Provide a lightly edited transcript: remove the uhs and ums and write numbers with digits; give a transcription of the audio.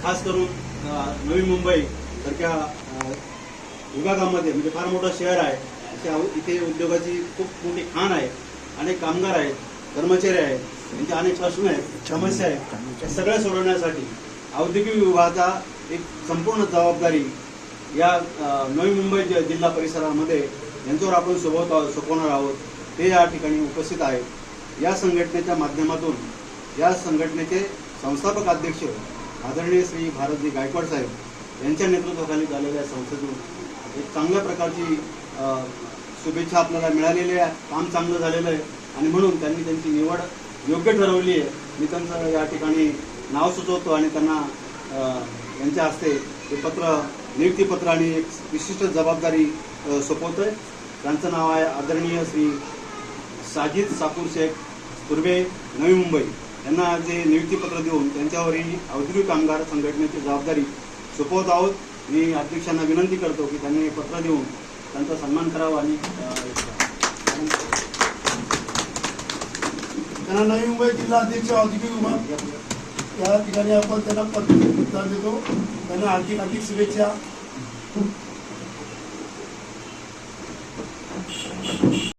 खास करून नवी मुंबई सारख्या विभागामध्ये म्हणजे फार मोठं शहर आहे, इथे उद्योगाची खूप मोठी खाण आहे, अनेक कामगार आहेत, कर्मचारी आहेत, त्यांचे अनेक प्रश्न आहेत, समस्या आहेत, त्या सगळ्या सोडवण्यासाठी औद्योगिक विभागाचा एक संपूर्ण जबाबदारी या नवी मुंबई जिल्हा परिसरामध्ये यांच्यावर आपण सोपवणार आहोत. ते या ठिकाणी उपस्थित आहेत. या संघटनेच्या माध्यमातून या संघटनेचे संस्थापक अध्यक्ष आदरणीय श्री भारतजी गायकवाड साहेब यांच्या नेतृत्वाखाली झालेल्या संस्थेतून एक चांगल्या प्रकारची शुभेच्छा आपल्याला मिळालेली आहे. काम चांगलं झालेलं आहे आणि म्हणून त्यांनी त्यांची निवड योग्य ठरवली आहे. मी त्यांचं या ठिकाणी नाव सुचवतो आणि त्यांना यांच्या हस्ते ते नियुक्तीपत्र आणि एक विशिष्ट जबाबदारी सोपवतोय. त्यांचं नाव आहे आदरणीय श्री साजिद साकूर शेख तुर्बे, नवी मुंबई. यांना जे नियुक्तीपत्र देऊन त्यांच्यावर ही औद्योगिक कामगार संघटनेची जबाबदारी सोपवत आहोत. मी अध्यक्षांना विनंती करतो की त्यांनी पत्र देऊन त्यांचा सन्मान करावा आणि त्यांना नवी मुंबई जिल्हा अध्यक्ष औद्योगिक विभाग या ठिकाणी आपण त्यांना पत्र देतो. त्यांना हार्दिक शुभेच्छा.